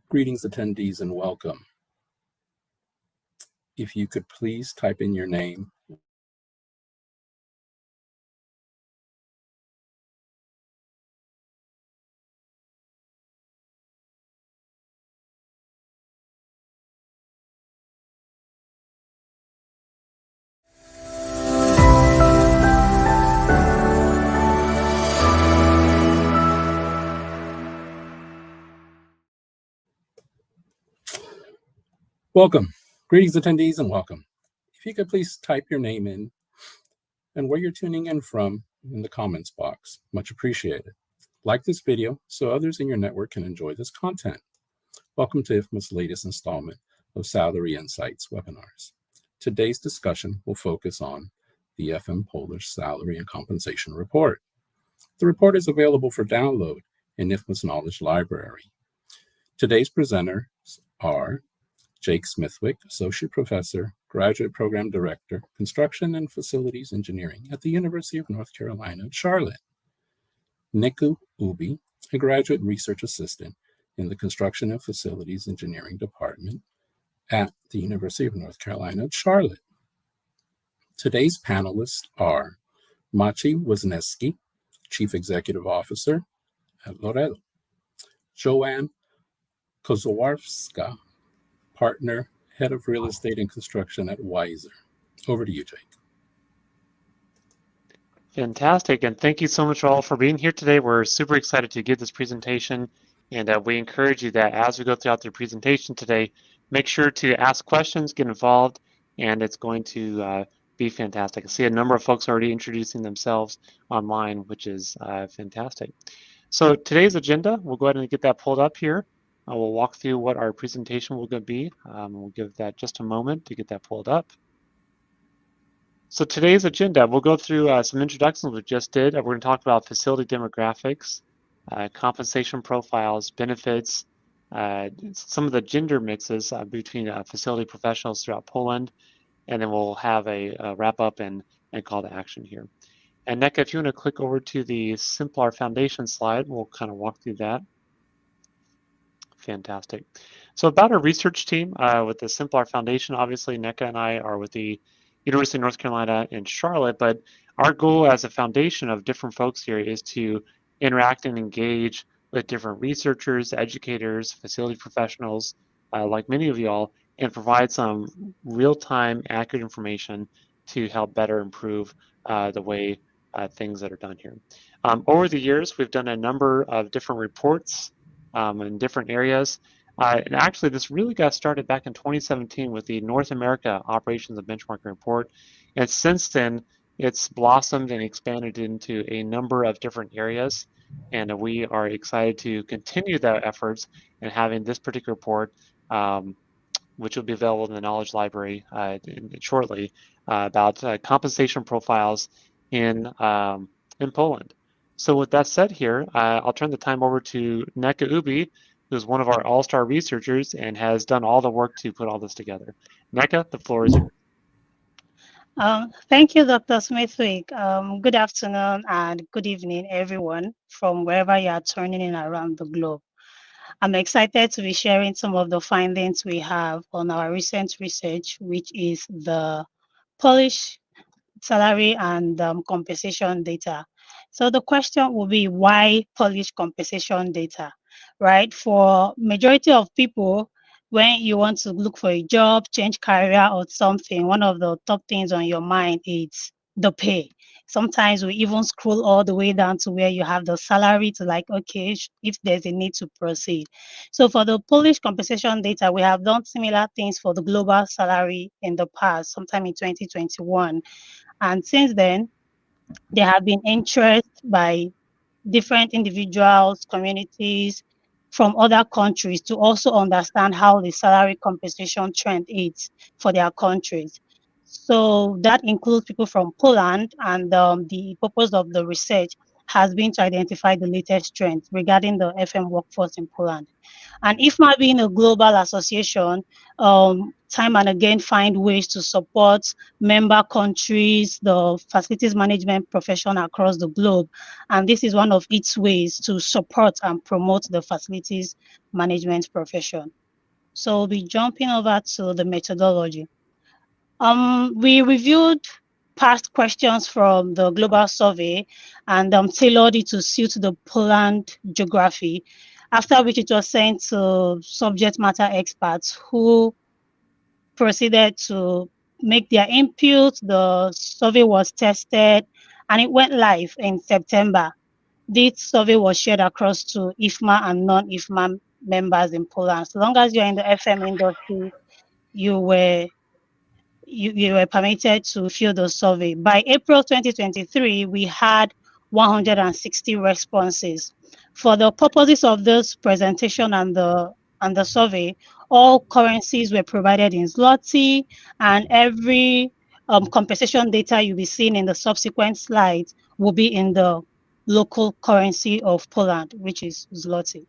Greetings, attendees, and welcome. If you could please type in your name. Welcome. Greetings, attendees, and welcome. If you could please type your name in and where you're tuning in from in the comments box. Much appreciated. Like this video so others in your network can enjoy this content. Welcome to IFMA's latest installment of Salary Insights webinars. Today's discussion will focus on the FM Polish Salary and Compensation Report. The report is available for download in IFMA's Knowledge Library. Today's presenters are Jake Smithwick, Associate Professor, Graduate Program Director, Construction and Facilities Engineering at the University of North Carolina at Charlotte. Niku Ubi, a Graduate Research Assistant in the Construction and Facilities Engineering Department at the University of North Carolina at Charlotte. Today's panelists are Maciej Wisniewski, Chief Executive Officer at Loreto, Joanne Kozłowska, Partner, Head of Real Estate and Construction at Weiser. Over to you, Jake. Fantastic, and thank you so much all for being here today. We're super excited to give this presentation, and we encourage you that as we go throughout the presentation today, make sure to ask questions, get involved, and it's going to be fantastic. I see a number of folks already introducing themselves online, which is fantastic. So today's agenda, we'll go ahead and get that pulled up here. We'll walk through what our presentation will be. We'll give that just a moment to get that pulled up. So today's agenda, we'll go through some introductions we just did. We're going to talk about facility demographics, compensation profiles, benefits, some of the gender mixes between facility professionals throughout Poland, and then we'll have a wrap up and call to action here. And Neka, if you want to click over to the Simplar Foundation slide, we'll kind of walk through that. Fantastic. So about our research team with the Simplar Foundation, obviously Neka and I are with the University of North Carolina in Charlotte, but our goal as a foundation of different folks here is to interact and engage with different researchers, educators, facility professionals, like many of y'all, and provide some real-time accurate information to help better improve the way things that are done here. Over the years, we've done a number of different reports in different areas. And actually, this really got started back in 2017 with the North America Operations and Benchmarking Report. And since then, it's blossomed and expanded into a number of different areas. And we are excited to continue the efforts in having this particular report, which will be available in the Knowledge Library shortly, about compensation profiles in Poland. So with that said here, I'll turn the time over to Neka Ubi, who's one of our all-star researchers and has done all the work to put all this together. Neka, the floor is yours. Thank you, Dr. Smithwick. Good afternoon and good evening, everyone, from wherever you are tuning in around the globe. I'm excited to be sharing some of the findings we have on our recent research, which is the Polish salary and compensation data. So the question will be, why Polish compensation data, right? For majority of people, when you want to look for a job, change career or something, one of the top things on your mind is the pay. Sometimes we even scroll all the way down to where you have the salary to like, okay, if there's a need to proceed. So for the Polish compensation data, we have done similar things for the global salary in the past, sometime in 2021. And since then, there have been interest by different individuals, communities from other countries to also understand how the salary compensation trend is for their countries. So that includes people from Poland, and the purpose of the research has been to identify the latest trends regarding the FM workforce in Poland. And IFMA being a global association, time and again find ways to support member countries, the facilities management profession across the globe. And this is one of its ways to support and promote the facilities management profession. So we'll be jumping over to the methodology. We reviewed past questions from the global survey and tailored it to suit the Poland geography, after which it was sent to subject matter experts who proceeded to make their input. The survey was tested and it went live in September. This survey was shared across to IFMA and non-IFMA members in Poland. So long as you're in the FM industry, you were permitted to fill the survey. By April 2023, we had 160 responses. For the purposes of this presentation and the survey, all currencies were provided in zloty, and every compensation data you'll be seeing in the subsequent slides will be in the local currency of Poland, which is zloty.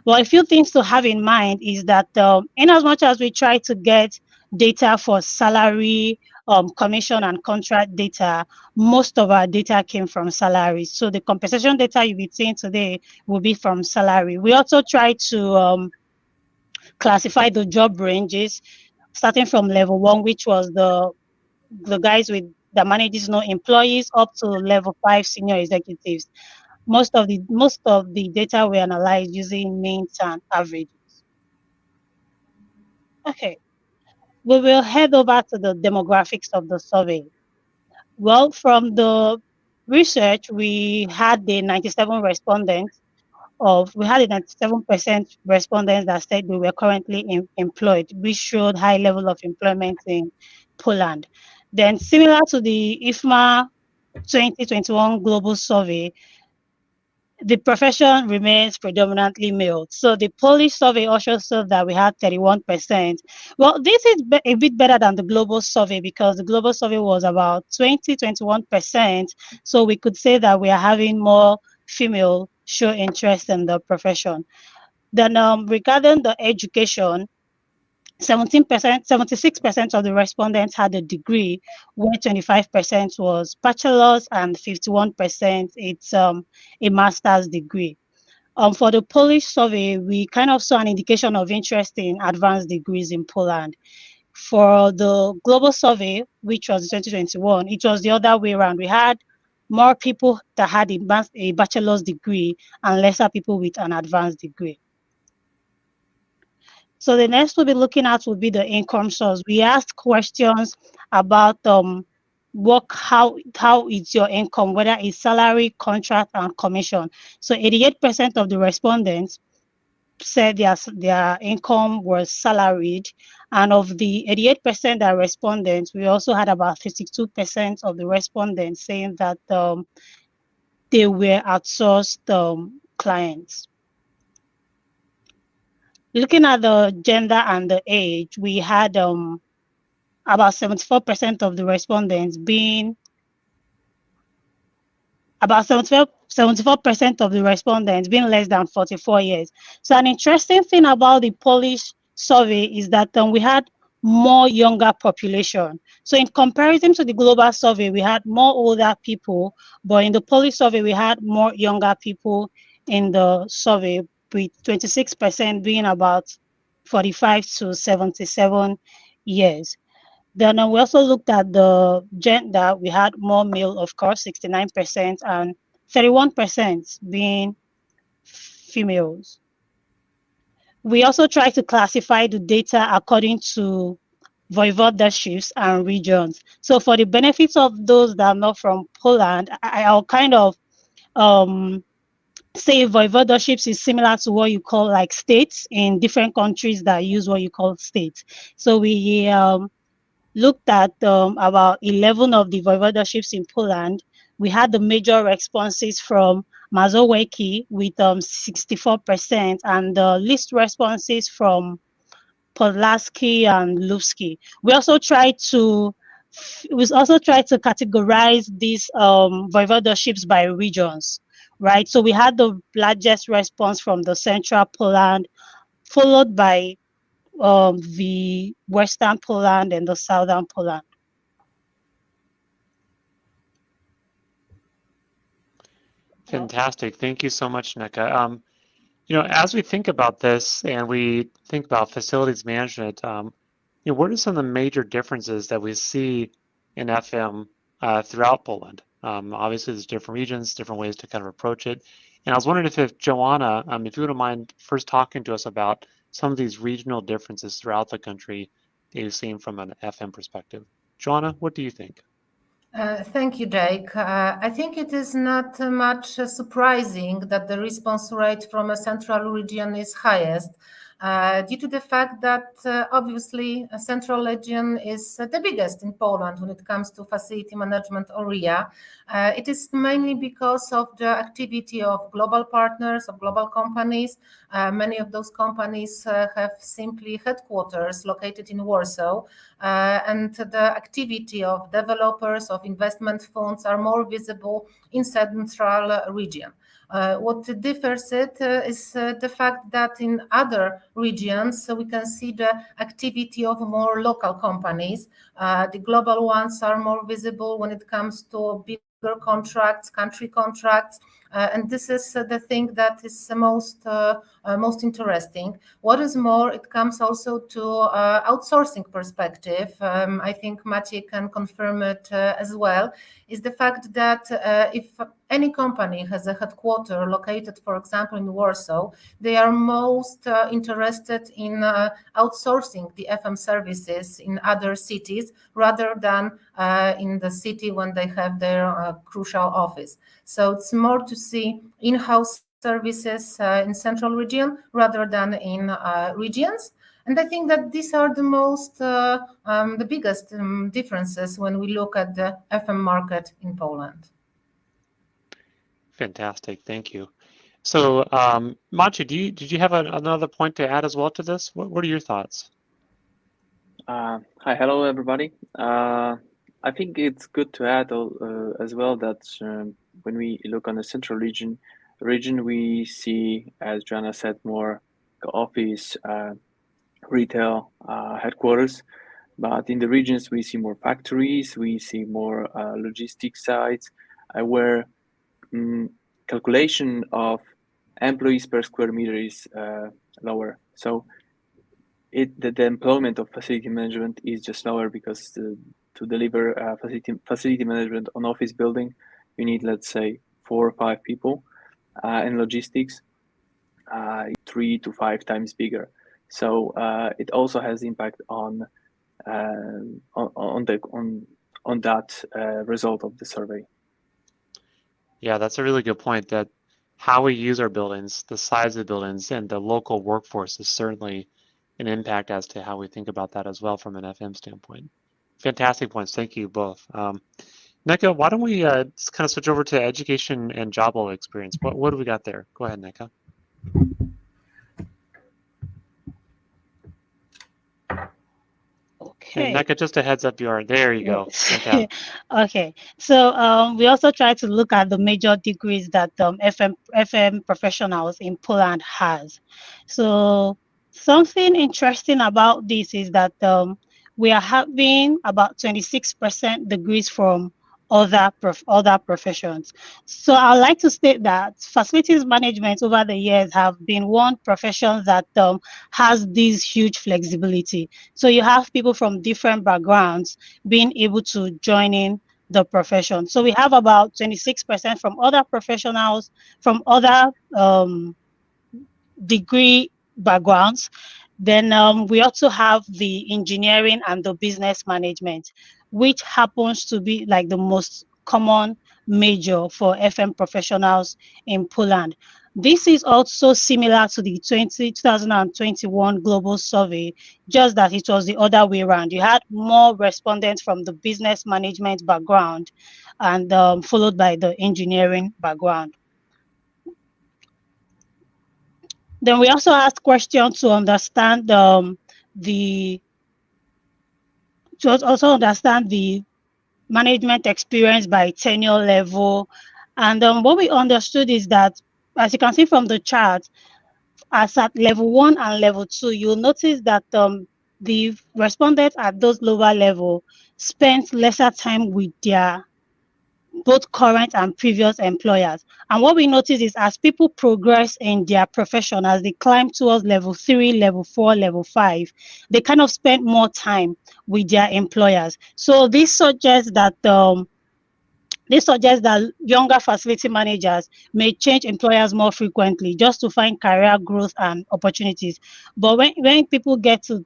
Well, a few things to have in mind is that in as much as we try to get data for salary, commission, and contract data, most of our data came from salaries. So the compensation data you'll be seeing today will be from salary. We also try to classify the job ranges, starting from level 1, which was the guys with that manages no employees, up to level 5 senior executives. Most of the data we analyzed using means and averages. Okay, we will head over to the demographics of the survey. Well, from the research, we had the 97 respondents we had a 97% respondents that said they were currently employed, which showed high level of employment in Poland. Then similar to the IFMA 2021 global survey, the profession remains predominantly male. So the Polish survey also showed that we had 31%. Well, this is a bit better than the global survey because the global survey was about 21%. So we could say that we are having more female show interest in the profession. Then regarding the education, 76% of the respondents had a degree, where 25% was bachelor's and 51% it's a master's degree. For the Polish survey, we kind of saw an indication of interest in advanced degrees in Poland. For the global survey, which was 2021, it was the other way around. We had more people that had a bachelor's degree and lesser people with an advanced degree. So the next we'll be looking at will be the income source. We asked questions about how is your income, whether it's salary, contract, and commission. So 88% of the respondents said their income was salaried, and of the 88% that respondents, we also had about 52% of the respondents saying that they were outsourced clients. Looking at the gender and the age, we had about 74% of the respondents being about 74% of the respondents being less than 44 years. So an interesting thing about the Polish survey is that we had more younger population. So in comparison to the global survey, we had more older people, but in the Polish survey, we had more younger people in the survey, with 26% being about 45 to 77 years. Then we also looked at the gender. We had more male, of course, 69%, and 31% being females. We also tried to classify the data according to voivodeships and regions. So for the benefits of those that are not from Poland, I'll kind of say voivodeships is similar to what you call like states in different countries that use what you call states. So we looked at about 11 of the voivodeships in Poland. We had the major responses from Mazowiecki with 64%, and the least responses from Podlaski and Lubski. We also tried to We also tried to categorize these voivodeships by regions, right? So we had the largest response from the central Poland, followed by the western Poland and the southern Poland. Fantastic. Thank you so much, Nneka. As we think about this and we think about facilities management, what are some of the major differences that we see in FM throughout Poland? Obviously, there's different regions, different ways to kind of approach it. And I was wondering if Joanna, if you wouldn't mind first talking to us about some of these regional differences throughout the country that you've seen from an FM perspective. Joanna, what do you think? Thank you, Jake. I think it is not much surprising that the response rate from a central region is highest, due to the fact that obviously a central region is the biggest in Poland when it comes to facility management area. It is mainly because of the activity of global partners, of global companies. Many of those companies have simply headquarters located in Warsaw, and the activity of developers, of investment funds are more visible in central region. What differs it is the fact that in other regions we can see the activity of more local companies. The global ones are more visible when it comes to bigger contracts, country contracts, and this is the thing that is most interesting. What is more, it comes also to outsourcing perspective. I think Maciej can confirm it as well, is the fact that if any company has a headquarter located, for example, in Warsaw, they are most interested in outsourcing the FM services in other cities rather than in the city when they have their crucial office. So it's more to see in-house services in central region rather than in regions. And I think that these are the biggest differences when we look at the FM market in Poland. Fantastic, thank you. So, Maciej, did you have another point to add as well to this? What are your thoughts? Hi, hello everybody. I think it's good to add as well that when we look on the central region, we see, as Joanna said, more office, retail headquarters. But in the regions, we see more factories, we see more logistics sites, where calculation of employees per square meter is lower. So the employment of facility management is just lower because to deliver facility management on office building, you need, let's say, 4 or 5 people. In logistics, 3 to 5 times bigger. So it also has impact on that result of the survey. Yeah, that's a really good point, that how we use our buildings, the size of the buildings, and the local workforce is certainly an impact as to how we think about that as well from an FM standpoint. Fantastic points. Thank you both. Nneka, why don't we kind of switch over to education and job role experience? What do we got there? Go ahead, Nneka. Okay. Nneka, just a heads up, there you go. Okay, so we also try to look at the major degrees that FM professionals in Poland has. So something interesting about this is that we are having about 26% degrees from other professions. So I'd like to state that facilities management over the years have been one profession that has this huge flexibility. So you have people from different backgrounds being able to join in the profession. So we have about 26% from other professionals, from other degree backgrounds. Then we also have the engineering and the business management, which happens to be like the most common major for FM professionals in Poland. This is also similar to the 2021 global survey, just that it was the other way around. You had more respondents from the business management background and followed by the engineering background. Then we also asked questions to understand the to also understand the management experience by tenure level. And what we understood is that, as you can see from the chart, as at level 1 and level 2, you'll notice that the respondents at those lower level spent lesser time with their both current and previous employers. And what we notice is as people progress in their profession, as they climb towards level 3, level 4, level 5, they kind of spend more time with their employers. So this suggests that younger facility managers may change employers more frequently just to find career growth and opportunities. But when people get to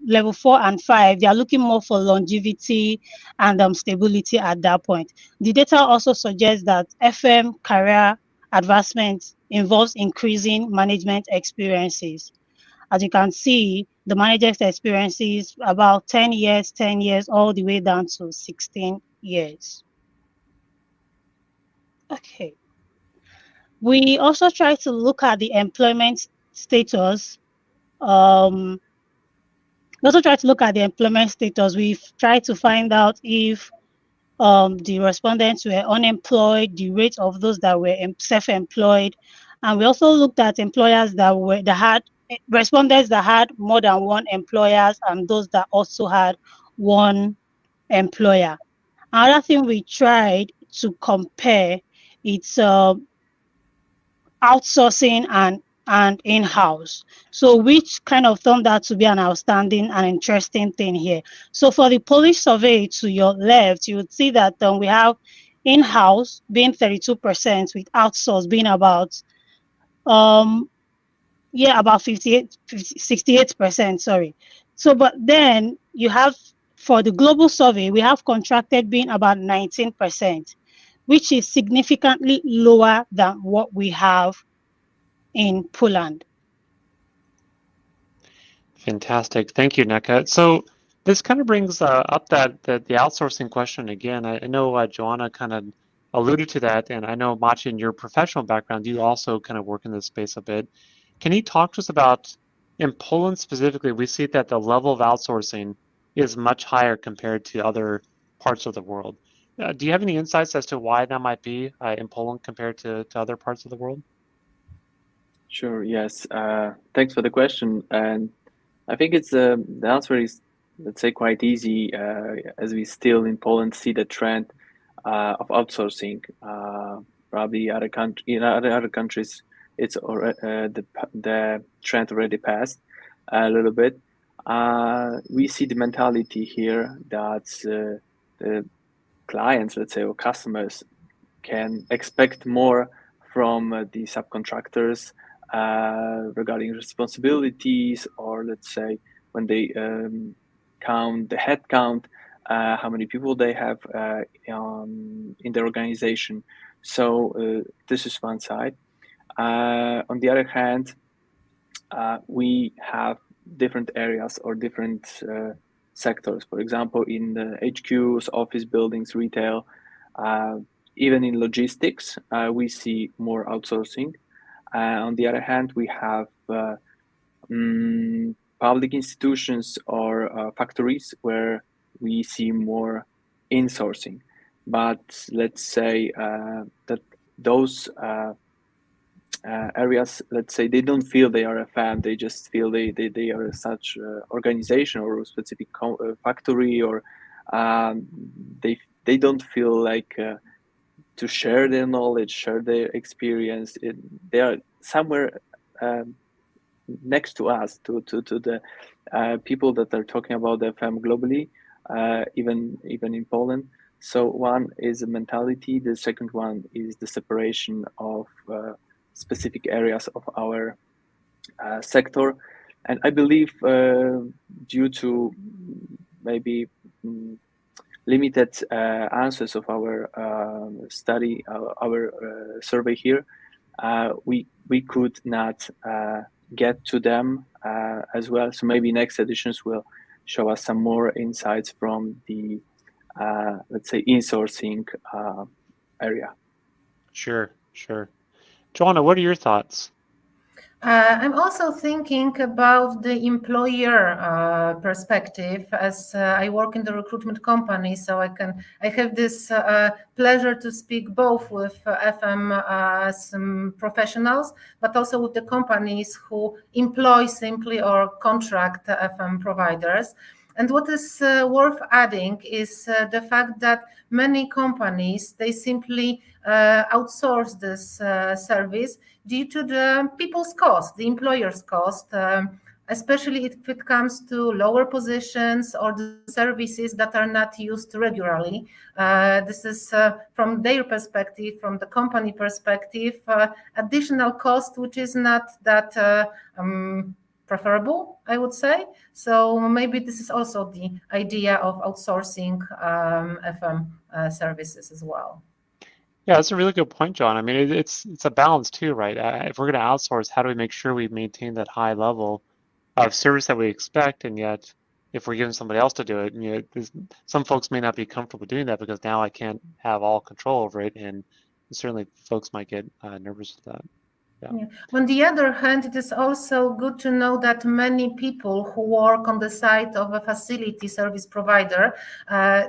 level 4 and 5, they are looking more for longevity and stability at that point. The data also suggests that FM career advancement involves increasing management experiences. As you can see, the manager's experiences about 10 years, all the way down to 16 years. Okay. We also try to look at the employment status. We also try to look at the employment status. We've tried to find out if the respondents were unemployed, the rate of those that were self-employed, and we also looked at employers that had respondents that had more than one employers and those that also had one employer. Another thing we tried to compare, it's outsourcing and in-house. So which kind of turned out to be an outstanding and interesting thing here. So for the Polish survey to your left, you would see that we have in-house being 32%, with outsource being about 68%, sorry. So but then you have, for the global survey, we have contracted being about 19%, which is significantly lower than what we have in Poland. Fantastic. Thank you, Neka. So this kind of brings up the outsourcing question again. I know Joanna kind of alluded to that, and I know, Machi, in your professional background, you also kind of work in this space a bit. Can you talk to us about, in Poland specifically, we see that the level of outsourcing is much higher compared to other parts of the world. Do you have any insights as to why that might be in Poland compared to other parts of the world? Sure, yes. Thanks for the question. And I think it's the answer is, let's say, quite easy, as we still in Poland see the trend of outsourcing. Probably in other countries, it's already the trend already passed a little bit. We see the mentality here that the clients, let's say, or customers, can expect more from the subcontractors regarding responsibilities, or let's say when they count the head count, how many people they have in their organization. So this is one side. On the other hand, we have different areas or different sectors. For example, in the HQs, office buildings, retail, even in logistics, we see more outsourcing. On the other hand, we have public institutions or factories where we see more insourcing. But let's say that those areas, let's say, they don't feel they are a fan, they just feel they are such organization or a specific factory, or they don't feel like to share their knowledge, share their experience. They are somewhere next to us, to the people that are talking about the FM globally, even in Poland. So one is a mentality. The second one is the separation of specific areas of our sector. And I believe due to maybe limited answers of our study, our survey here, we could not get to them as well. So maybe next editions will show us some more insights from the, let's say, insourcing area. Sure. Joanna, what are your thoughts? I'm also thinking about the employer perspective, as I work in the recruitment company, so I have this pleasure to speak both with FM some professionals, but also with the companies who employ simply or contract FM providers. And what is worth adding is the fact that many companies, they simply outsource this service due to the people's cost, the employer's cost, especially if it comes to lower positions or the services that are not used regularly. This is from their perspective, from the company perspective, additional cost, which is not that preferable, I would say. So maybe this is also the idea of outsourcing FM services as well. Yeah, that's a really good point, John. I mean, it's a balance too, right? If we're going to outsource, how do we make sure we maintain that high level of service that we expect, and yet if we're giving somebody else to do it, some folks may not be comfortable doing that because now I can't have all control over it, and certainly folks might get nervous with that. Yeah. On the other hand, it is also good to know that many people who work on the side of a facility service provider,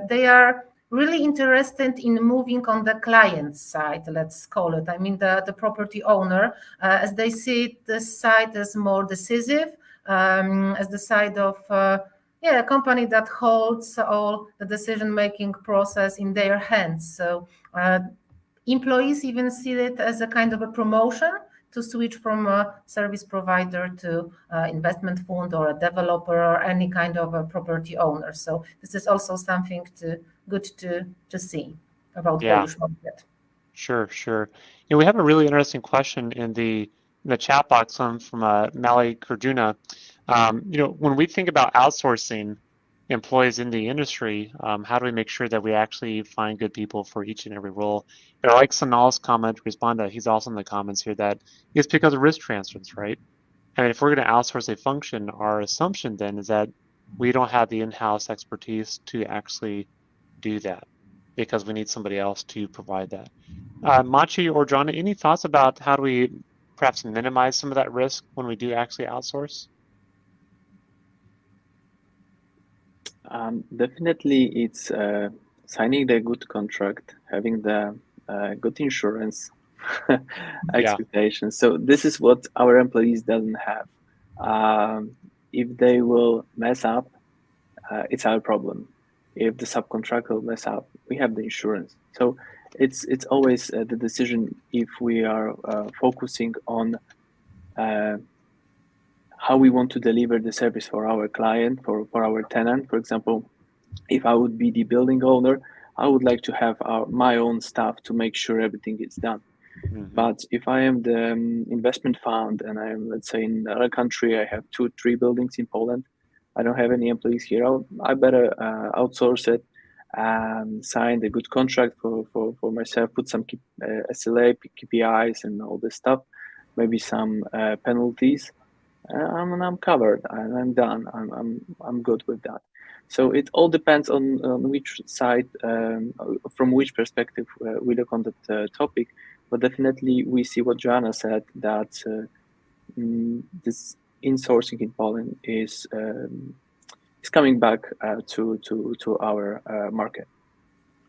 they are really interested in moving on the client side, let's call it. I mean, the property owner, as they see this side as more decisive, as the side of a company that holds all the decision-making process in their hands. So employees even see it as a kind of a promotion to switch from a service provider to investment fund or a developer or any kind of a property owner. So this is also something good to see about Polish market. Sure. We have a really interesting question in the chat box from Mali Kurduna. When we think about outsourcing employees in the industry, how do we make sure that we actually find good people for each and every role? But I like Sanal's comment, respond to, he's also in the comments here, that it's because of risk transfers, right? I mean, if we're going to outsource a function, our assumption then is that we don't have the in-house expertise to actually do that because we need somebody else to provide that. Machi or John, any thoughts about how do we perhaps minimize some of that risk when we do actually outsource? Definitely, it's signing the good contract, having the good insurance expectations. So this is what our employees doesn't have. If they will mess up, it's our problem. If the subcontractor will mess up, we have the insurance. So it's always the decision if we are focusing on how we want to deliver the service for our client, for our tenant. For example, if I would be the building owner, I would like to have my own staff to make sure everything is done. Mm-hmm. But if I am the investment fund and I am, let's say, in another country, I have 2-3 buildings in Poland, I don't have any employees here, I better outsource it and sign a good contract for myself, put some SLA, KPIs and all this stuff, maybe some penalties. I'm covered and I'm done. I'm good with that. So it all depends on which side, from which perspective we look on that topic. But definitely we see what Joanna said, that this insourcing in Poland is coming back to our market.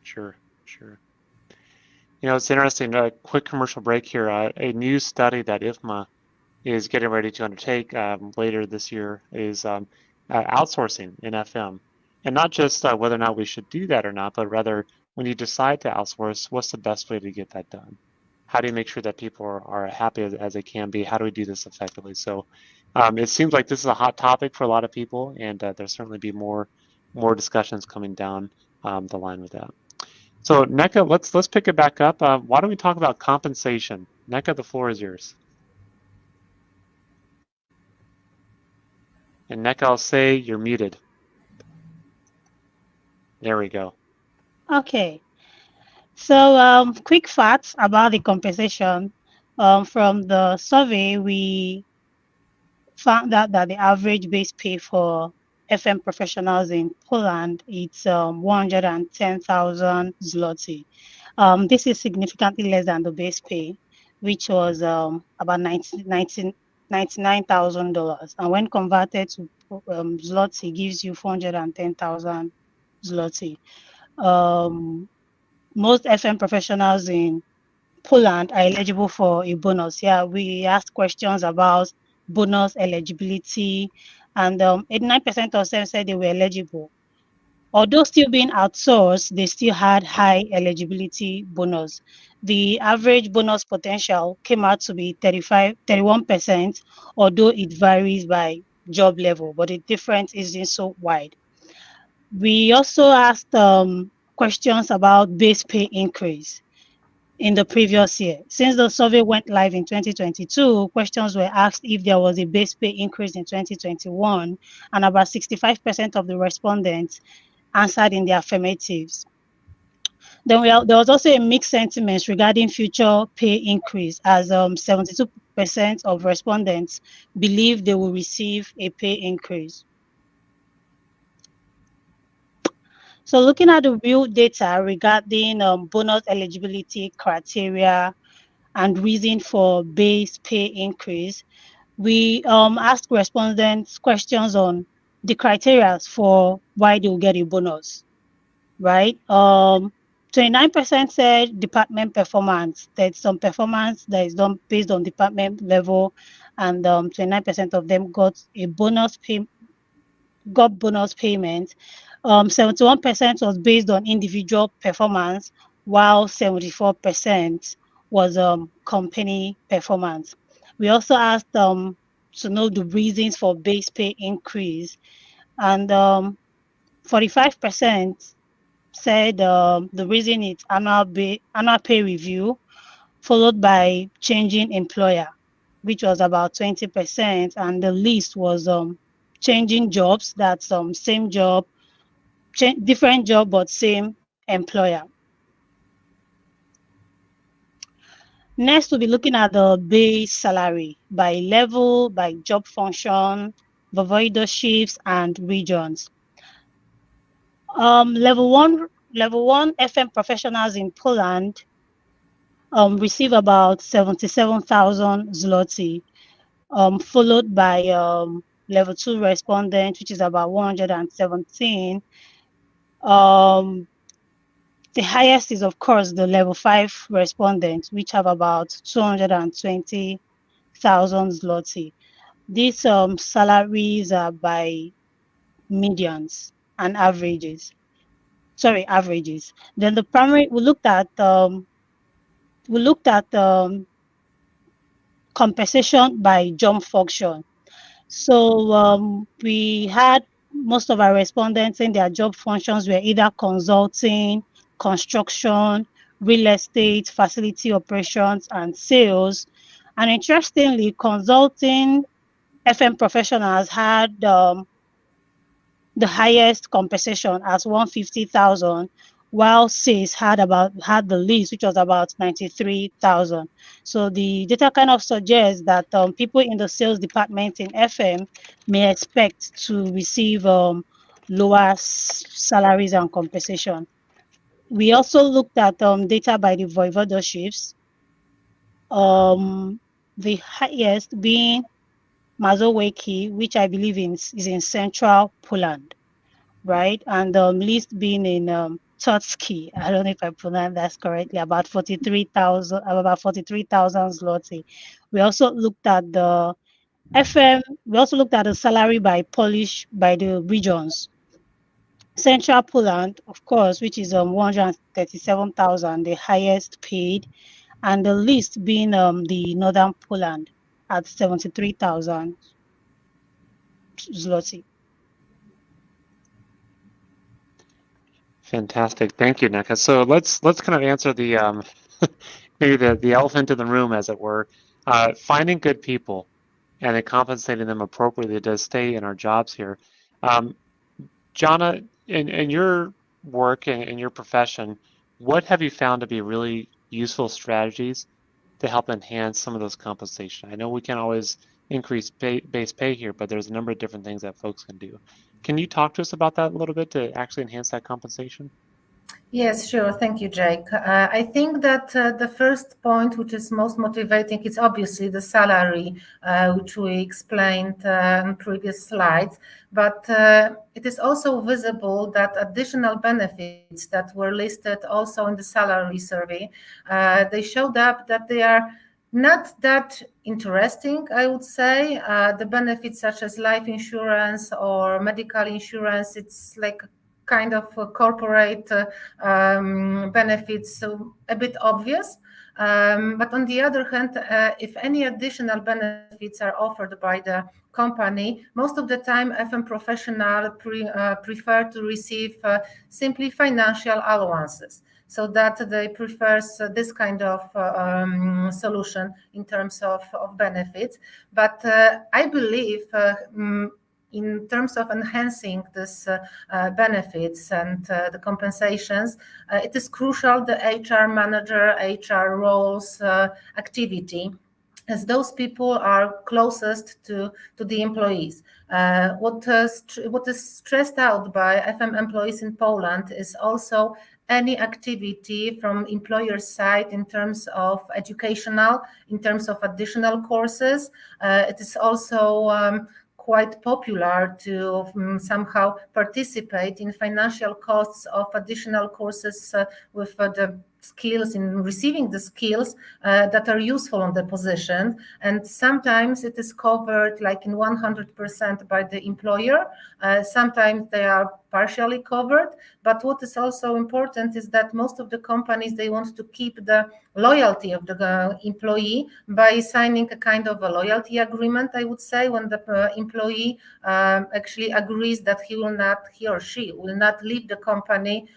Sure. It's interesting. A quick commercial break here. A new study that IFMA is getting ready to undertake later this year is outsourcing in FM. And not just whether or not we should do that or not, but rather when you decide to outsource, what's the best way to get that done? How do you make sure that people are happy as they can be? How do we do this effectively? So it seems like this is a hot topic for a lot of people, and there'll certainly be more discussions coming down the line with that. So Neka, let's pick it back up. Why don't we talk about compensation? Neka, the floor is yours. And Neka, I'll say you're muted. There we go. Okay. So quick facts about the compensation. From the survey, we found out that the average base pay for FM professionals in Poland is 110,000 zloty. This is significantly less than the base pay, which was about $99,000, and when converted to zloty, gives you 410,000 zloty. Most FM professionals in Poland are eligible for a bonus. Yeah, we asked questions about bonus eligibility, and 89% of them said they were eligible. Although still being outsourced, they still had high eligibility bonus. The average bonus potential came out to be 31%, although it varies by job level, but the difference isn't so wide. We also asked questions about base pay increase in the previous year. Since the survey went live in 2022, questions were asked if there was a base pay increase in 2021, and about 65% of the respondents answered in the affirmatives. Then there was also a mixed sentiment regarding future pay increase, as 72% of respondents believe they will receive a pay increase. So looking at the real data regarding bonus eligibility criteria and reason for base pay increase, we asked respondents questions on the criteria for why they will get a bonus, right? 29% said department performance. There's some performance that is done based on department level, and 29% of them got bonus payment. 71% was based on individual performance, while 74% was company performance. We also asked to know the reasons for base pay increase, and 45% said the reason is annual pay review, followed by changing employer, which was about 20%, and the least was changing jobs. That's same job, different job, but same employer. Next, we'll be looking at the base salary by level, by job function, voivodeships, and regions. Level one FM professionals in Poland receive about 77,000 zloty, followed by level 2 respondent, which is about 117. The highest is, of course, the level 5 respondents, which have about 220,000 zloty. These salaries are by medians and averages. Sorry, averages. Then the primary, we looked at compensation by job function. So we had most of our respondents in their job functions were either consulting, construction, real estate, facility operations, and sales. And interestingly, consulting FM professionals had the highest compensation as 150,000, while sales had the least, which was about 93,000. So the data kind of suggests that people in the sales department in FM may expect to receive lower salaries and compensation. We also looked at data by the voivodeships. The highest being Mazowiecki, which I believe is in central Poland, right? And least being in Totski. I don't know if I pronounced that correctly. About 43,000 zloty. We also looked at the FM. We also looked at the salary by the regions. Central Poland, of course, which is 137,000, the highest paid, and the least being the Northern Poland at 73,000 zloty. Fantastic, thank you, Neka. So let's kind of answer the maybe the elephant in the room, as it were. Finding good people and then compensating them appropriately to stay in our jobs here. Jana, in your work and in your profession, what have you found to be really useful strategies to help enhance some of those compensation? I know we can't always increase base pay here, but there's a number of different things that folks can do. Can you talk to us about that a little bit to actually enhance that compensation? Yes, sure. Thank you, Jake. I think that the first point, which is most motivating, is obviously the salary, which we explained in previous slides. But it is also visible that additional benefits that were listed also in the salary survey, they showed up that they are not that interesting, I would say. The benefits such as life insurance or medical insurance, it's like kind of corporate benefits, so a bit obvious. But on the other hand, if any additional benefits are offered by the company, most of the time FM professionals prefer to receive simply financial allowances. So that they prefer this kind of solution in terms of benefits. But I believe in terms of enhancing this benefits and the compensations, it is crucial the HR manager, HR roles activity, as those people are closest to the employees. What is stressed out by FM employees in Poland is also any activity from employer side in terms of educational, in terms of additional courses. It is also quite popular to somehow participate in financial costs of additional courses with the skills, in receiving the skills that are useful on the position. And sometimes it is covered like in 100% by the employer. Sometimes they are partially covered. But what is also important is that most of the companies, they want to keep the loyalty of the employee by signing a kind of a loyalty agreement, I would say, when the employee actually agrees that he or she will not leave the company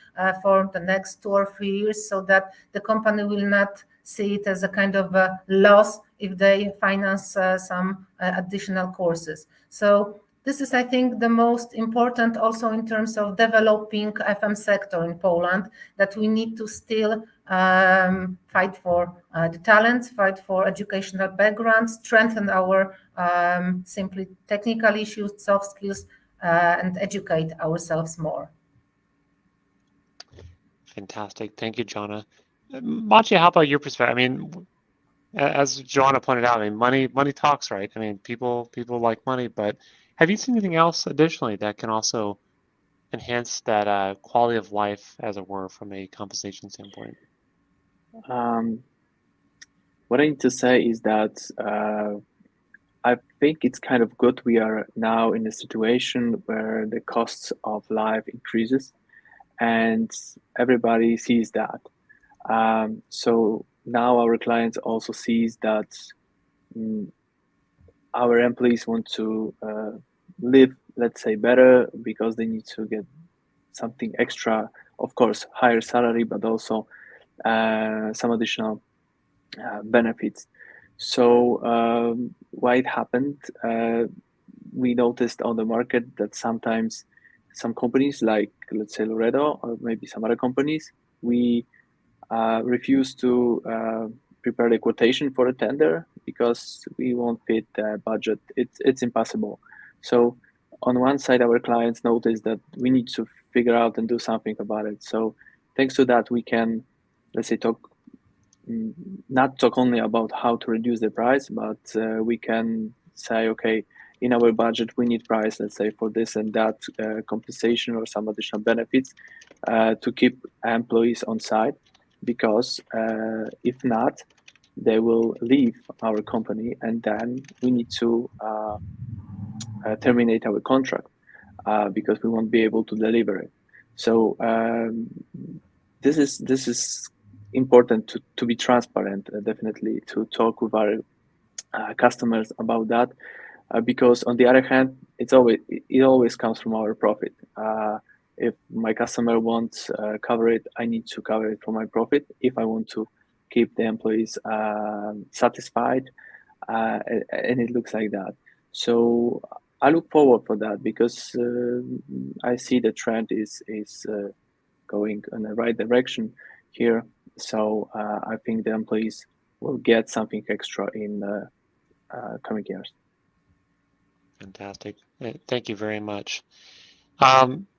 for the next 2 or 3 years, so that the company will not see it as a kind of a loss if they finance some additional courses. So this is, I think, the most important also in terms of developing FM sector in Poland, that we need to still fight for the talents, fight for educational background, strengthen our simply technical issues, soft skills, and educate ourselves more. Fantastic. Thank you, Joanna. Maciej, how about your perspective? I mean, as Joanna pointed out, I mean, money talks, right? I mean, people like money, but have you seen anything else additionally that can also enhance that quality of life, as it were, from a compensation standpoint? What I need to say is that I think it's kind of good we are now in a situation where the costs of life increases and everybody sees that. So now our clients also sees that our employees want to live, let's say, better because they need to get something extra, of course, higher salary, but also some additional benefits. So why it happened, we noticed on the market that sometimes some companies like, let's say, Loredo, or maybe some other companies, we refuse to prepare the quotation for a tender because we won't fit the budget. It's impossible. So on one side, our clients notice that we need to figure out and do something about it. So thanks to that, we can, let's say, not talk only about how to reduce the price, but we can say, okay, in our budget, we need price, let's say, for this and that compensation or some additional benefits to keep employees on site, because if not, they will leave our company and then we need to terminate our contract because we won't be able to deliver it. So this is important to be transparent, definitely to talk with our customers about that, because on the other hand, it always comes from our profit. If my customer wants cover it, I need to cover it from my profit if I want to keep the employees satisfied, and it looks like that. So I look forward for that because I see the trend is going in the right direction here. So I think the employees will get something extra in coming years. Fantastic. Thank you very much.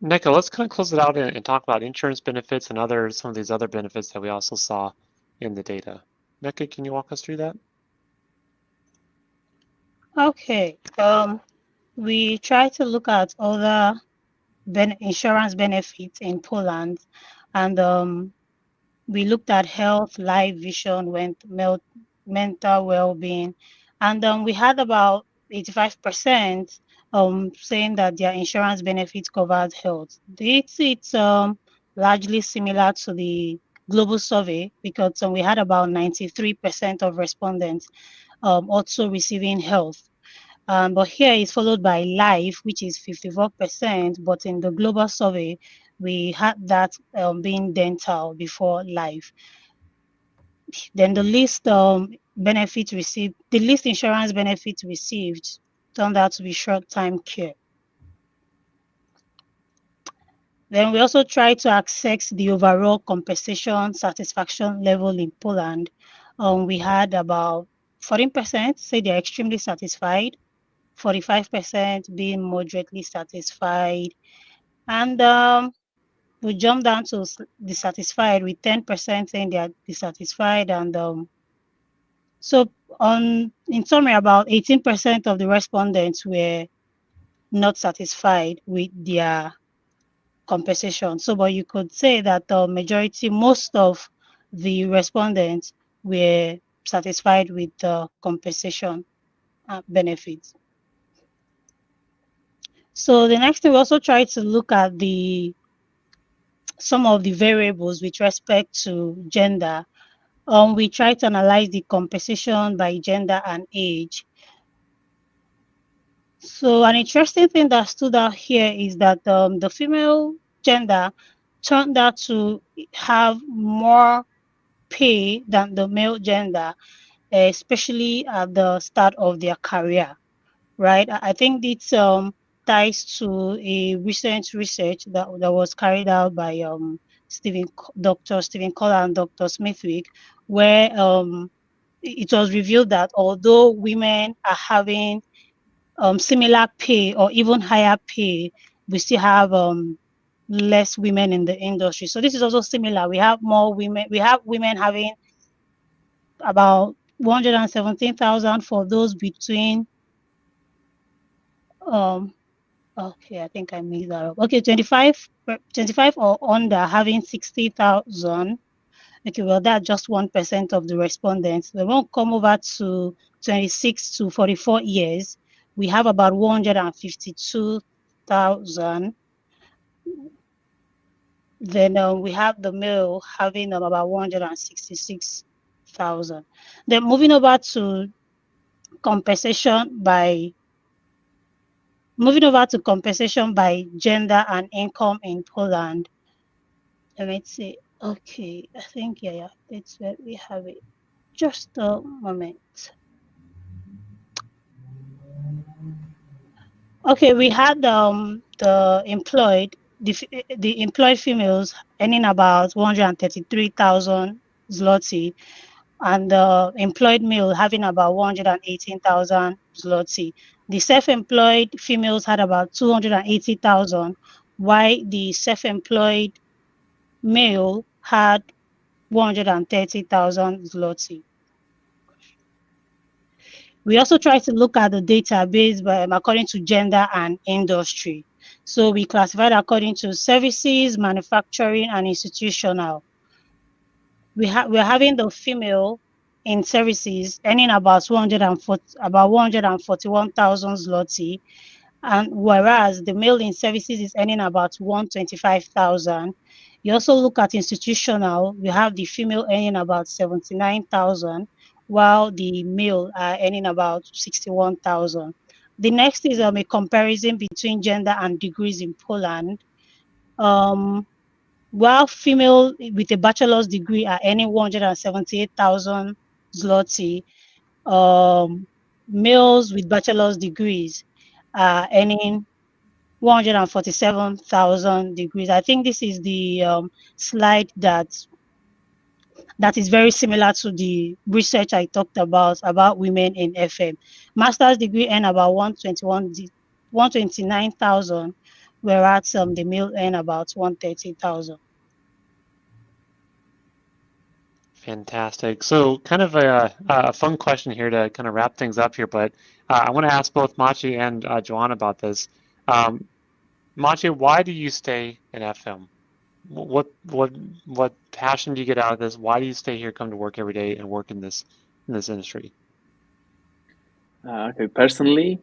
Nika, let's kind of close it out and talk about insurance benefits and some of these other benefits that we also saw in the data. Nika, can you walk us through that? Okay. We try to look at other insurance benefits in Poland, and we looked at health, life, vision, mental well-being, and we had about 85% saying that their insurance benefits covered health. It's largely similar to the global survey because we had about 93% of respondents also receiving health. But here is followed by life, which is 54%. But in the global survey, we had that being dental before life. Then the least insurance benefits received turned out to be short-term care. Then we also try to assess the overall compensation satisfaction level in Poland. We had about 14% say they're extremely satisfied, 45% being moderately satisfied, and we jump down to dissatisfied with 10% saying they are dissatisfied, and so in summary, about 18% of the respondents were not satisfied with their compensation. So, but you could say that the most of the respondents were satisfied with the compensation benefits. So the next thing, we also try to look at some of the variables with respect to gender. We try to analyze the compensation by gender and age. So an interesting thing that stood out here is that the female gender turned out to have more pay than the male gender, especially at the start of their career, right? I think it's ties to a recent research that was carried out by Dr. Stephen Kohler and Dr. Smithwick, where it was revealed that although women are having similar pay or even higher pay, we still have less women in the industry. So this is also similar. We have more women. We have women having about 117,000 for those between okay, I think I made that up. Okay, 25 or under having 60,000. Okay, well, that's just 1% of the respondents. They won't come over to 26 to 44 years. We have about 152,000. Then we have the male having about 166,000. Then moving over to compensation by gender and income in Poland. Let me see. Okay, I think yeah, that's where we have it. Just a moment. Okay, we had the employed females earning about 133,000 zloty, and the employed male having about 118,000 zloty. The self-employed females had about 280,000, while the self-employed male had 130,000 zloty. We also try to look at the database according to gender and industry. So we classified according to services, manufacturing, and institutional. We're having the female in services earning about 141,000 zloty, and whereas the male in services is earning about 125,000. You also look at institutional. We have the female earning about 79,000, while the male are earning about 61,000. The next is a comparison between gender and degrees in Poland. While female with a bachelor's degree are earning 178,000 zloty, males with bachelor's degrees are earning 147,000 degrees. I think this is the slide that is very similar to the research I talked about women in FM. Master's degree earn about 129,000, whereas the male earn about 130,000. Fantastic. So kind of a fun question here to kind of wrap things up here, but I want to ask both Machi and Joanna about this. Machi, why do you stay in FM? What passion do you get out of this? Why do you stay here, come to work every day, and work in this industry? Okay, personally,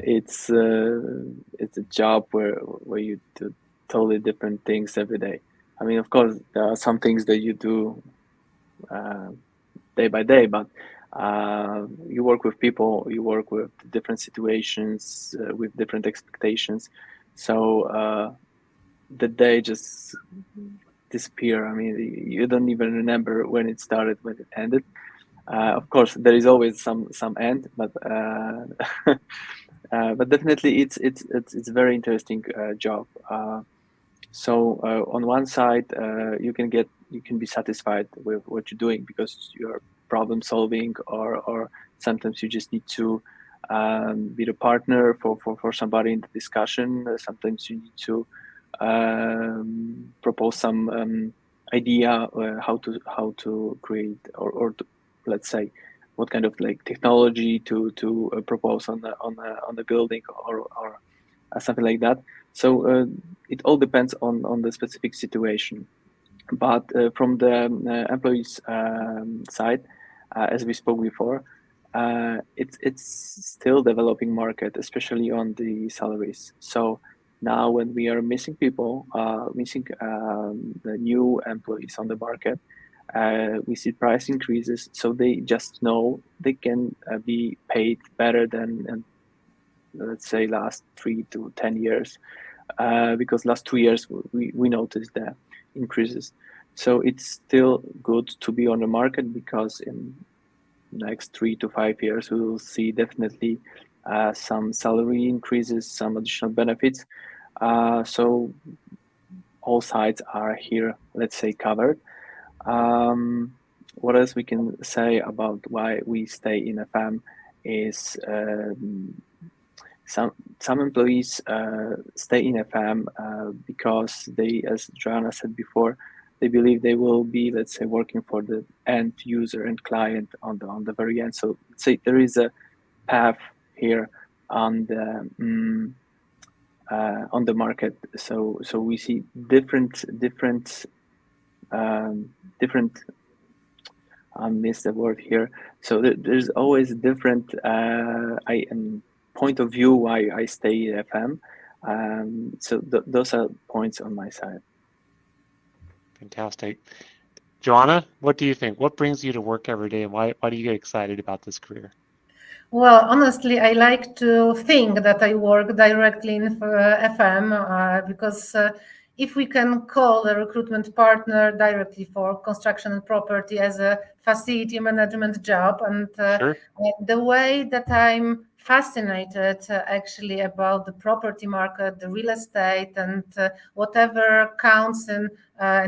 it's a job where you do totally different things every day. I mean, of course, there are some things that you do day by day, but you work with people, you work with different situations, with different expectations. So the day just disappear. I mean, you don't even remember when it started, when it ended. Of course, there is always some end, but but definitely it's a very interesting job. So on one side, you can be satisfied with what you're doing because you're problem solving, or sometimes you just need to be the partner for somebody in the discussion. Sometimes you need to propose some idea how to create or to, let's say, what kind of like technology to propose on the building or something like that. So it all depends on the specific situation. But from the employees side, as we spoke before, it's still developing market, especially on the salaries. So now when we are missing people, missing the new employees on the market, we see price increases. So they just know they can be paid better than, let's say, last 3 to 10 years, because last 2 years we noticed the increases. So it's still good to be on the market, because in next 3 to 5 years we will see definitely some salary increases, some additional benefits. So all sides are here, let's say, covered. What else we can say about why we stay in FM is some employees stay in FM because they, as Joanna said before, they believe they will be, let's say, working for the end user and client on the very end. So let's say there is a path here on the market. So we see different I missed the word here. So there's always different point of view why I stay at FM. So those are points on my side. Fantastic. Joanna, what do you think? What brings you to work every day, and why do you get excited about this career? Well, honestly, I like to think that I work directly in FM because if we can call a recruitment partner directly for construction and property as a facility management job, and Sure. the way that I'm fascinated actually about the property market, the real estate, and whatever counts and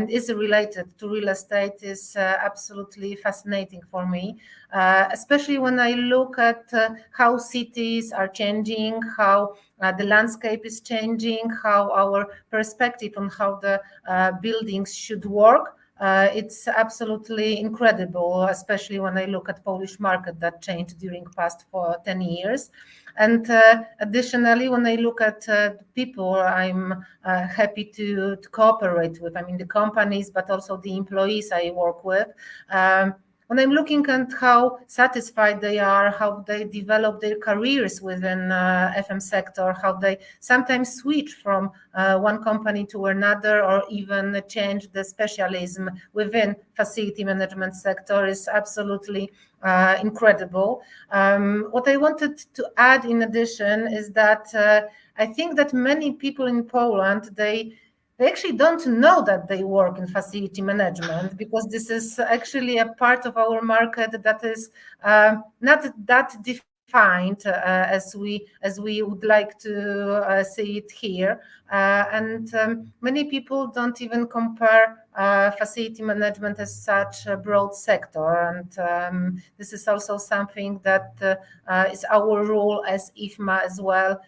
is related to real estate is absolutely fascinating for me, especially when I look at how cities are changing, how the landscape is changing, how our perspective on how the buildings should work. It's absolutely incredible, especially when I look at Polish market that changed during past 10 years. And additionally, when I look at people I'm happy to cooperate with, I mean the companies, but also the employees I work with, when I'm looking at how satisfied they are, how they develop their careers within FM sector, how they sometimes switch from one company to another, or even change the specialism within facility management sector, is absolutely incredible. What I wanted to add in addition is that I think that many people in Poland, they actually don't know that they work in facility management, because this is actually a part of our market that is not that difficult defined as we would like to see it here, and many people don't even compare facility management as such a broad sector, and this is also something that is our role as IFMA as well,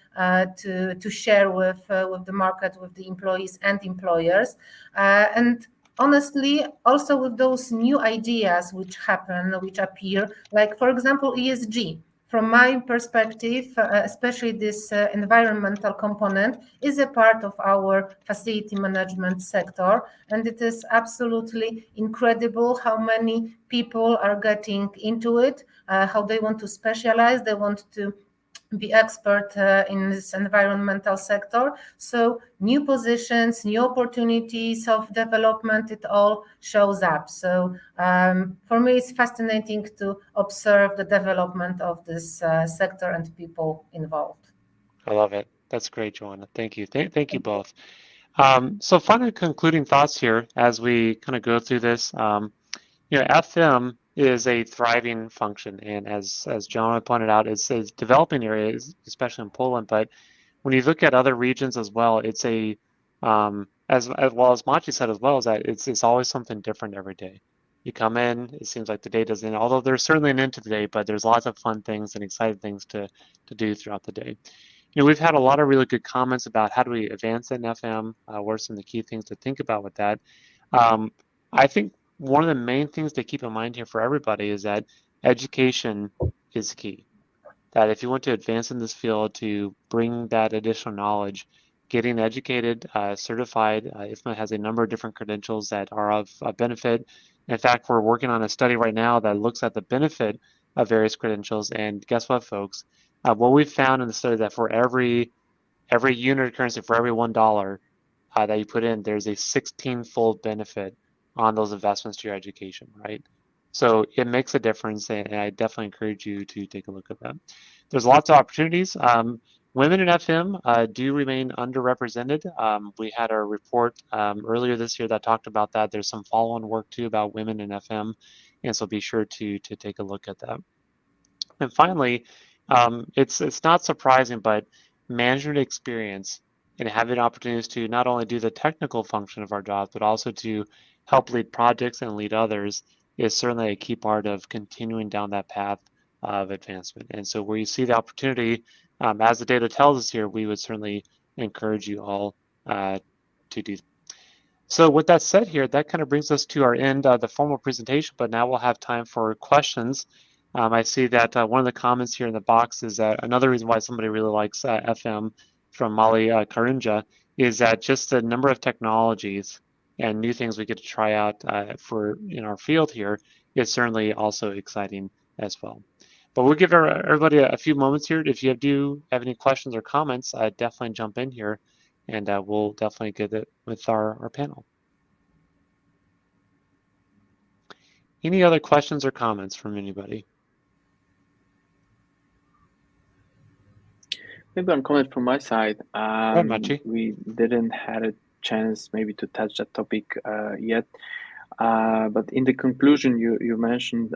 to share with the market, with the employees and employers, and honestly, also with those new ideas which happen, which appear, like, for example, ESG. From my perspective, especially this environmental component is a part of our facility management sector. And it is absolutely incredible how many people are getting into it, how they want to specialize, they want to be expert in this environmental sector. So new positions, new opportunities of development, it all shows up. So for me, it's fascinating to observe the development of this sector and people involved. I love it. That's great, Joanna. Thank you. Thank you both. So final concluding thoughts here as we kind of go through this. FM is a thriving function, and as Joanna pointed out, it's a developing area, especially in Poland. But when you look at other regions as well, it's a as well as Machi said as well, is that it's always something different every day. You come in, it seems like the day doesn't end, although there's certainly an end to the day, but there's lots of fun things and exciting things to do throughout the day. We've had a lot of really good comments about how do we advance in FM, what are some of the key things to think about with that. I think one of the main things to keep in mind here for everybody is that education is key. That if you want to advance in this field, to bring that additional knowledge, getting educated, certified, IFMA has a number of different credentials that are of benefit. In fact, we're working on a study right now that looks at the benefit of various credentials. And guess what, folks? What we've found in the study that for every unit of currency, for every $1 that you put in, there's a 16-fold benefit on those investments to your education, right? So it makes a difference, and I definitely encourage you to take a look at that. There's lots of opportunities. Women in FM do remain underrepresented. We had a report earlier this year that talked about that. There's some follow-on work too about women in FM, and so be sure to take a look at that. And finally, it's not surprising, but management experience and having opportunities to not only do the technical function of our jobs, but also to help lead projects and lead others is certainly a key part of continuing down that path of advancement. And so where you see the opportunity, as the data tells us here, we would certainly encourage you all to do that. So with that said here, that kind of brings us to our end of the formal presentation, but now we'll have time for questions. I see that one of the comments here in the box is that another reason why somebody really likes FM from Molly Karunja is that just the number of technologies and new things we get to try out for in our field here is certainly also exciting as well. But we'll give everybody a few moments here. If you do have any questions or comments, definitely jump in here, and we'll definitely get it with our panel. Any other questions or comments from anybody? Maybe one comment from my side. Machi. We didn't have a chance maybe to touch that topic yet, but in the conclusion, you mentioned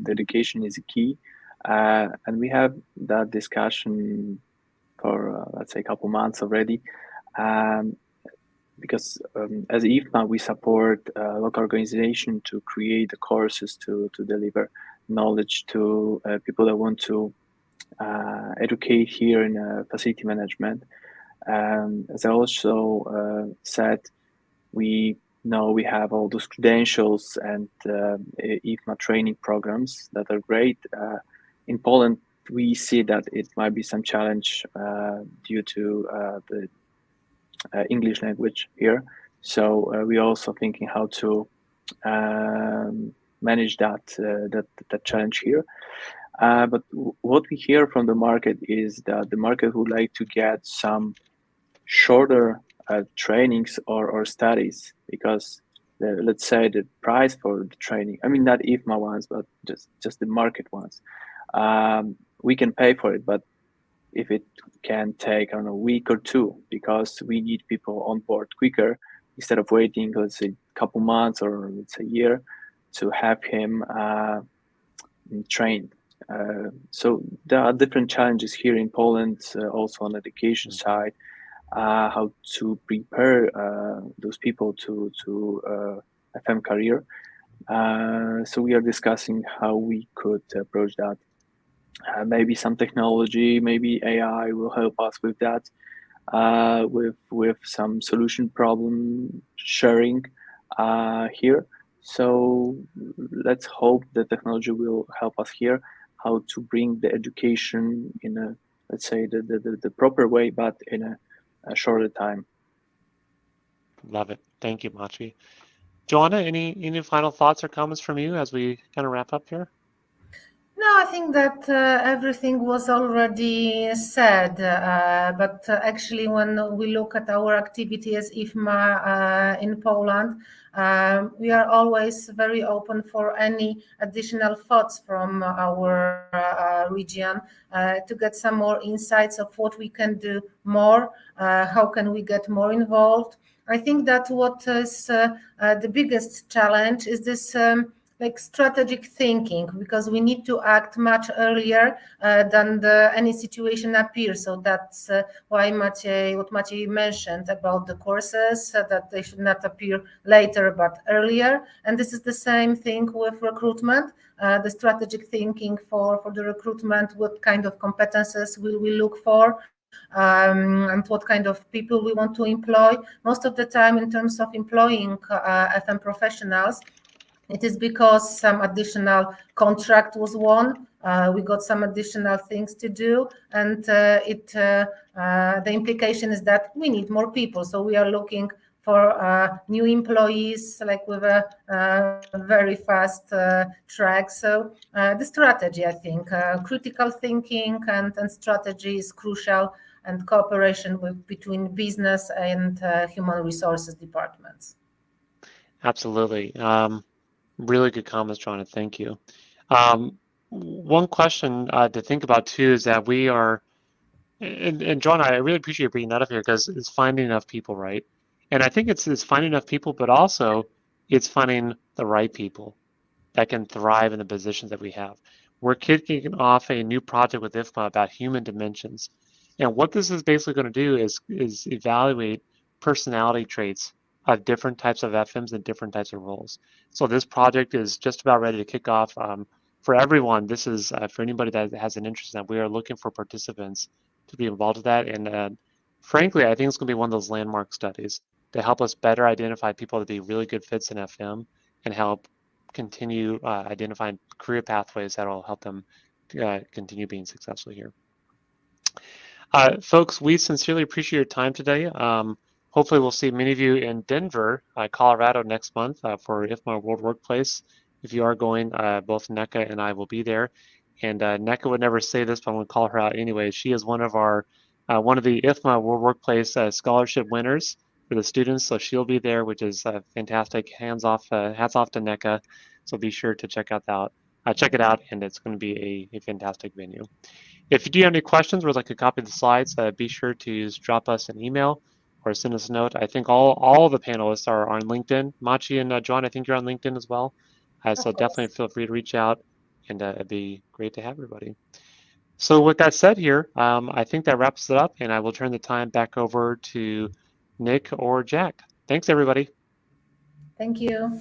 dedication is a key, and we have that discussion for let's say a couple months already, because as IFMA we support local organization to create the courses to deliver knowledge to people that want to educate here in facility management. As I also said, we know we have all those credentials and IFMA training programs that are great. In Poland, we see that it might be some challenge due to the English language here. So we're also thinking how to manage that challenge here. But what we hear from the market is that the market would like to get some shorter trainings or studies, because let's say the price for the training, I mean not IFMA ones, but just the market ones, we can pay for it, but if it can take, I don't know, a week or two, because we need people on board quicker, instead of waiting, let's say, a couple months or let's say a year to have him trained. So there are different challenges here in Poland, also on the education side, how to prepare those people to FM career. So we are discussing how we could approach that. Maybe some technology, maybe AI will help us with that, with some solution problem sharing here. So let's hope the technology will help us here, how to bring the education in a, let's say, the proper way, but in a shorter time. Love it. Thank you, Maciej. Joanna, any final thoughts or comments from you as we kind of wrap up here? No, I think that everything was already said. But actually, when we look at our activity as IFMA in Poland, we are always very open for any additional thoughts from our region to get some more insights of what we can do more, how can we get more involved. I think that what is the biggest challenge is this like strategic thinking, because we need to act much earlier than any situation appears. So that's why what Maciej mentioned about the courses, that they should not appear later but earlier. And this is the same thing with recruitment. The strategic thinking for the recruitment, what kind of competences will we look for, and what kind of people we want to employ. Most of the time, in terms of employing FM professionals, it is because some additional contract was won. We got some additional things to do, and the implication is that we need more people. So we are looking for new employees, like with a very fast track. So the strategy, I think, critical thinking and strategy is crucial, and cooperation between business and human resources departments. Absolutely. Really good comments, Joanna. Thank you. One question to think about too is that we are, and Joanna, I really appreciate you bringing that up here, because it's finding enough people, right? And I think it's finding enough people, but also it's finding the right people that can thrive in the positions that we have. We're kicking off a new project with IFMA about human dimensions. And what this is basically going to do is evaluate personality traits of different types of FMs and different types of roles. So this project is just about ready to kick off. For everyone, this is for anybody that has an interest in that. We are looking for participants to be involved with that. And frankly, I think it's going to be one of those landmark studies to help us better identify people to be really good fits in FM and help continue identifying career pathways that will help them continue being successful here. Folks, we sincerely appreciate your time today. Hopefully we'll see many of you in Denver, Colorado next month for IFMA World Workplace. If you are going, both NECA and I will be there. And NECA would never say this, but I'm going to call her out anyway. She is one of the IFMA World Workplace scholarship winners for the students, so she'll be there, which is fantastic. Hats off to NECA. So be sure to check it out, and it's going to be a fantastic venue. If you do have any questions or would like a copy of the slides, be sure to drop us an email or send us a note. I think all the panelists are on LinkedIn. Maciej and John, I think you're on LinkedIn as well. So definitely feel free to reach out, and it'd be great to have everybody. So with that said here, I think that wraps it up, and I will turn the time back over to Nick or Jack. Thanks, everybody. Thank you.